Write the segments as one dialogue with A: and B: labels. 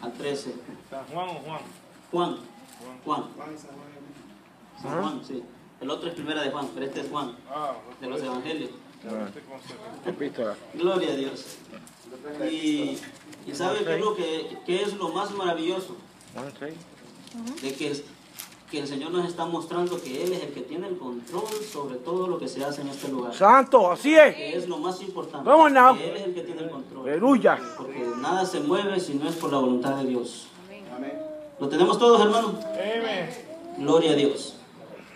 A: al 13.
B: ¿San Juan o Juan?
A: Juan. San Juan, sí. El otro es Primera de Juan, pero este es Juan, de los Evangelios.
C: Epístola.
A: Gloria a Dios. Y ¿sabe qué es lo más maravilloso? De que el Señor nos está mostrando que Él es el que tiene el control sobre todo lo que se hace en este lugar.
C: Santo, así es.
A: Que es lo más importante.
C: Vamos now.
A: Que Él es el que tiene el control.
C: Aleluya.
A: Porque nada se mueve si no es por la voluntad de Dios. ¿Lo tenemos todos, hermanos? Gloria a Dios.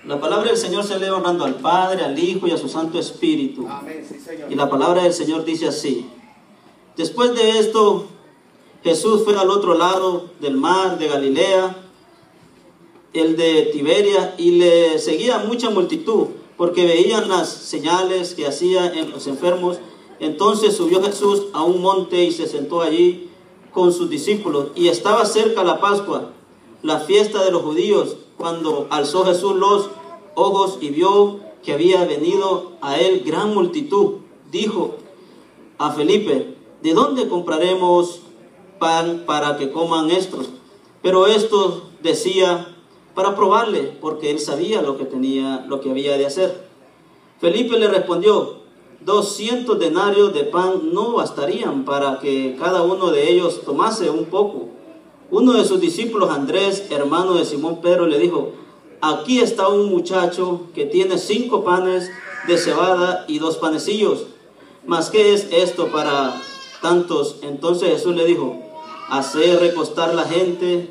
A: La palabra del Señor se lee honrando al Padre, al Hijo y a su Santo Espíritu. Y la palabra del Señor dice así. Después de esto, Jesús fue al otro lado del mar de Galilea, el de Tiberia, y le seguía mucha multitud, porque veían las señales que hacía en los enfermos. Entonces subió Jesús a un monte y se sentó allí con sus discípulos. Y estaba cerca la Pascua, la fiesta de los judíos. Cuando alzó Jesús los ojos y vio que había venido a él gran multitud, dijo a Felipe: ¿de dónde compraremos pan para que coman estos? Pero esto decía para probarle, porque él sabía lo que había de hacer. Felipe le respondió: 200 denarios de pan no bastarían para que cada uno de ellos tomase un poco. Uno de sus discípulos, Andrés, hermano de Simón Pedro, le dijo: aquí está un muchacho que tiene 5 panes de cebada y 2 panecillos. ¿Mas qué es esto para tantos? Entonces Jesús le dijo: haced recostar la gente.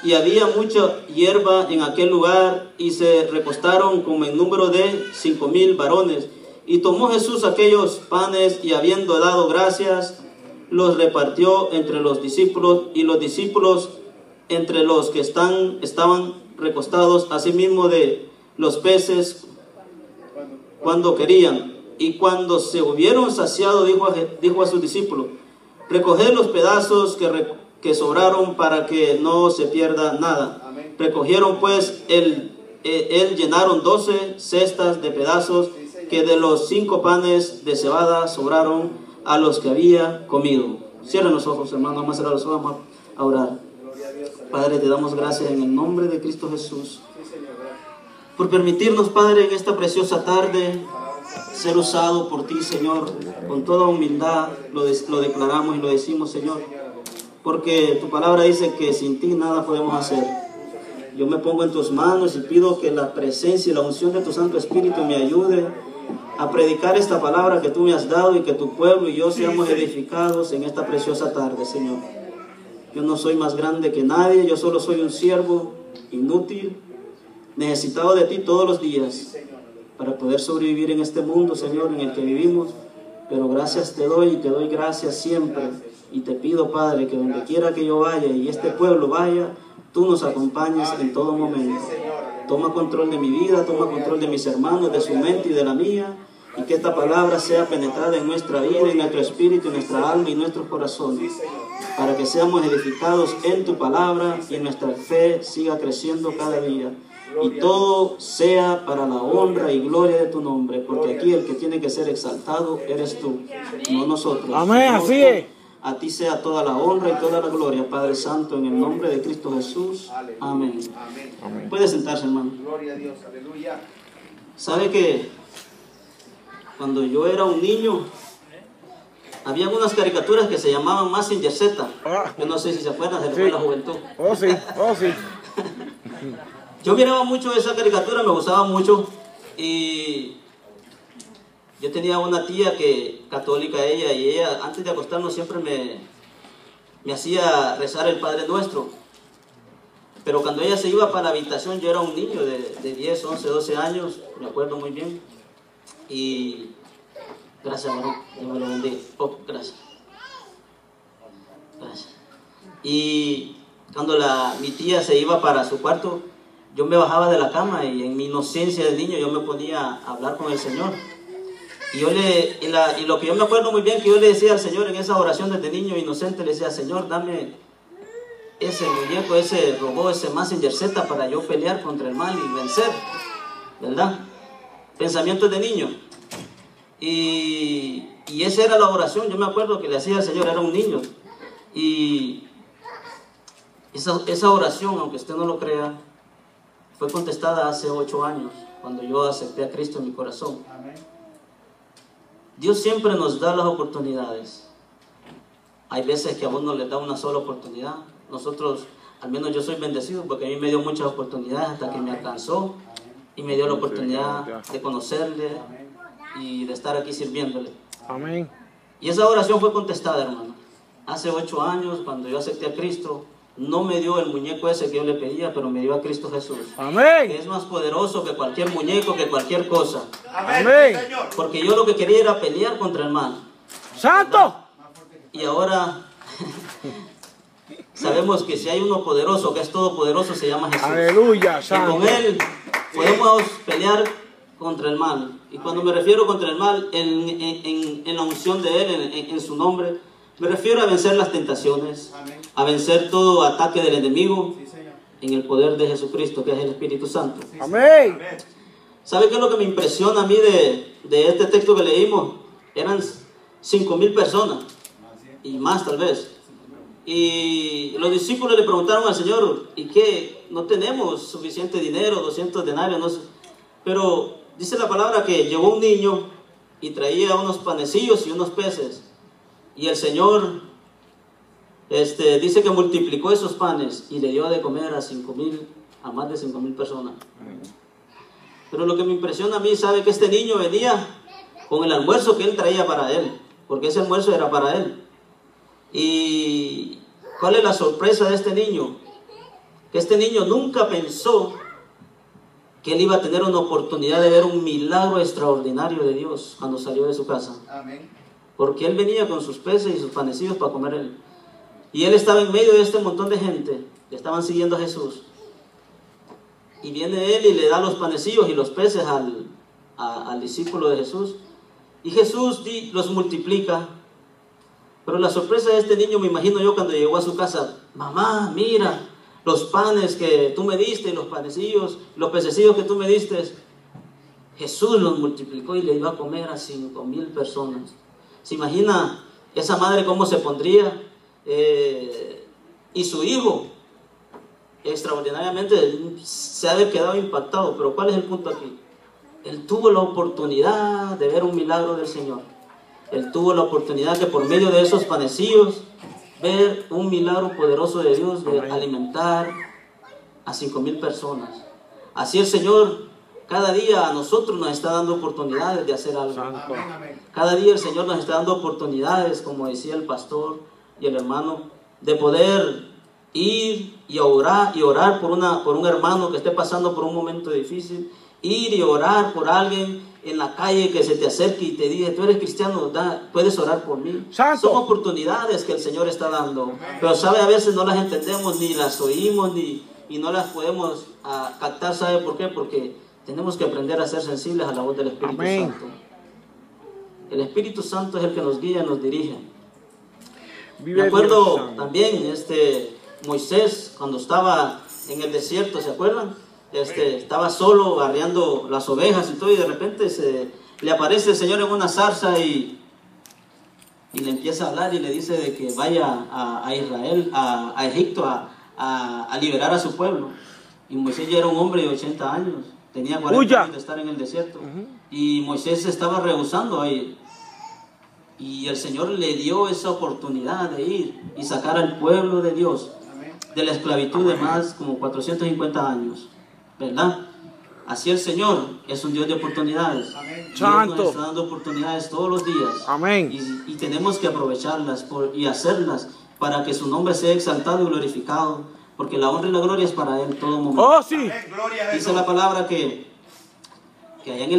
A: Y había mucha hierba en aquel lugar, y se recostaron como en número de 5,000 varones. Y tomó Jesús aquellos panes, y habiendo dado gracias, los repartió entre los discípulos, y los discípulos entre los que estaban recostados, asimismo de los peces cuando querían. Y cuando se hubieron saciado, dijo a sus discípulos: recoged los pedazos que sobraron para que no se pierda nada. Amén. Recogieron pues él llenaron 12 cestas de pedazos que de los 5 panes de cebada sobraron a los que había comido. Cierren los ojos, hermanos, vamos a cerrar los ojos, vamos a orar. Padre, te damos gracias en el nombre de Cristo Jesús por permitirnos, Padre, en esta preciosa tarde ser usado por ti, Señor. Con toda humildad lo declaramos y lo decimos, Señor, porque tu palabra dice que sin ti nada podemos hacer. Yo me pongo en tus manos y pido que la presencia y la unción de tu Santo Espíritu me ayude a predicar esta palabra que tú me has dado, y que tu pueblo y yo seamos edificados en esta preciosa tarde, Señor. Yo no soy más grande que nadie, yo solo soy un siervo inútil, necesitado de ti todos los días para poder sobrevivir en este mundo, Señor, en el que vivimos. Pero gracias te doy, y te doy gracias siempre. Y te pido, Padre, que donde quiera que yo vaya y este pueblo vaya, tú nos acompañes en todo momento. Toma control de mi vida, toma control de mis hermanos, de su mente y de la mía, y que esta palabra sea penetrada en nuestra vida, en nuestro espíritu, en nuestra alma y en nuestros corazones, para que seamos edificados en tu palabra y nuestra fe siga creciendo cada día. Y todo sea para la honra y gloria de tu nombre, porque aquí el que tiene que ser exaltado eres tú, no nosotros.
C: Amén, así es.
A: A ti sea toda la honra y toda la gloria, Padre Santo, en el nombre de Cristo Jesús. Amén. Amén. Puede sentarse, hermano. Gloria a Dios, aleluya. ¿Sabe que cuando yo era un niño, había algunas caricaturas que se llamaban Mazinger Z? Yo no sé si se acuerdan, se le fue la juventud.
C: Oh, sí, oh, sí.
A: Yo miraba mucho esa caricatura, me gustaba mucho, y yo tenía una tía católica ella, y ella antes de acostarnos siempre me hacía rezar el Padre Nuestro. Pero cuando ella se iba para la habitación, yo era un niño de 10, 11, 12 años, me acuerdo muy bien. Y gracias, Dios me lo bendiga. Oh, gracias. Gracias. Y cuando mi tía se iba para su cuarto, yo me bajaba de la cama, y en mi inocencia de niño yo me ponía a hablar con el Señor. Y lo que yo me acuerdo muy bien, que yo le decía al Señor en esa oración desde niño inocente, le decía: Señor, dame ese muñeco, ese robot, ese Mazinger Z para yo pelear contra el mal y vencer, ¿verdad? Pensamientos de niño. Y esa era la oración, yo me acuerdo que le hacía al Señor, era un niño. Y Esa oración, aunque usted no lo crea, fue contestada hace 8 años, cuando yo acepté a Cristo en mi corazón. Dios siempre nos da las oportunidades. Hay veces que a uno le da una sola oportunidad. Nosotros, al menos yo soy bendecido, porque a mí me dio muchas oportunidades hasta que me alcanzó y me dio la oportunidad de conocerle y de estar aquí sirviéndole.
C: Amén.
A: Y esa oración fue contestada, hermano. Hace 8 años, cuando yo acepté a Cristo, no me dio el muñeco ese que yo le pedía, pero me dio a Cristo Jesús.
C: Amén.
A: Que es más poderoso que cualquier muñeco, que cualquier cosa.
C: Amén.
A: Porque yo lo que quería era pelear contra el mal.
C: ¡Santo!
A: Y ahora sabemos que si hay uno poderoso, que es todopoderoso, se llama Jesús.
C: Aleluya,
A: Y
C: santo.
A: con Él podemos pelear contra el mal. Y cuando me refiero contra el mal, en la unción de Él, en su nombre, me refiero a vencer las tentaciones, a vencer todo ataque del enemigo, en el poder de Jesucristo, que es el Espíritu Santo.
C: Amén.
A: ¿Sabe qué es lo que me impresiona a mí de este texto que leímos? Eran 5,000 personas, y más tal vez. Y los discípulos le preguntaron al Señor, ¿y qué? No tenemos suficiente dinero, 200 denarios, no sé. Pero dice la palabra que llegó un niño y traía unos panecillos y unos peces. Y el Señor dice que multiplicó esos panes y le dio de comer a más de 5,000 personas. Pero lo que me impresiona a mí, sabe que este niño venía con el almuerzo que él traía para él, porque ese almuerzo era para él. ¿Y cuál es la sorpresa de este niño? Que este niño nunca pensó que él iba a tener una oportunidad de ver un milagro extraordinario de Dios cuando salió de su casa.
B: Amén.
A: Porque él venía con sus peces y sus panecillos para comer él. Y él estaba en medio de este montón de gente que estaban siguiendo a Jesús. Y viene él y le da los panecillos y los peces al discípulo de Jesús. Y Jesús los multiplica. Pero la sorpresa de este niño, me imagino yo cuando llegó a su casa: mamá, mira, los panes que tú me diste, los panecillos, los pececillos que tú me diste, Jesús los multiplicó y le iba a comer a 5,000 personas. ¿Se imagina esa madre cómo se pondría? Y su hijo, extraordinariamente, se ha de haber quedado impactado. Pero ¿cuál es el punto aquí? Él tuvo la oportunidad de ver un milagro del Señor. Él tuvo la oportunidad de, por medio de esos panecillos, ver un milagro poderoso de Dios, de alimentar a 5,000 personas. Así el Señor cada día a nosotros nos está dando oportunidades de hacer algo. Cada día el Señor nos está dando oportunidades, como decía el pastor y el hermano, de poder ir y orar por un hermano que esté pasando por un momento difícil. Ir y orar por alguien en la calle que se te acerque y te diga: tú eres cristiano, puedes orar por mí.
C: Santo.
A: Son oportunidades que el Señor está dando. Pero sabe, a veces no las entendemos, ni las oímos, y no las podemos captar. ¿Sabe por qué? Porque tenemos que aprender a ser sensibles a la voz del Espíritu
C: Amén.
A: Santo. El Espíritu Santo es el que nos guía, nos dirige.
C: Vive
A: Me acuerdo
C: Dios,
A: también Moisés, cuando estaba en el desierto, ¿se acuerdan? Estaba solo arreando las ovejas y todo, y de repente le aparece el Señor en una zarza y le empieza a hablar y le dice de que vaya a Israel, a Egipto, a liberar a su pueblo. Y Moisés ya era un hombre de 80 años, tenía 40 años de estar en el desierto. Y Moisés se estaba rehusando a ir. Y el Señor le dio esa oportunidad de ir y sacar al pueblo de Dios de la esclavitud de más como 450 años, ¿verdad? Así el Señor es un Dios de oportunidades. Dios nos está dando oportunidades todos los días.
C: Amén.
A: Y tenemos que aprovecharlas y hacerlas para que su nombre sea exaltado y glorificado, porque la honra y la gloria es para Él todo momento.
C: Oh, sí.
B: Gloria a
A: Dice la palabra que allá en el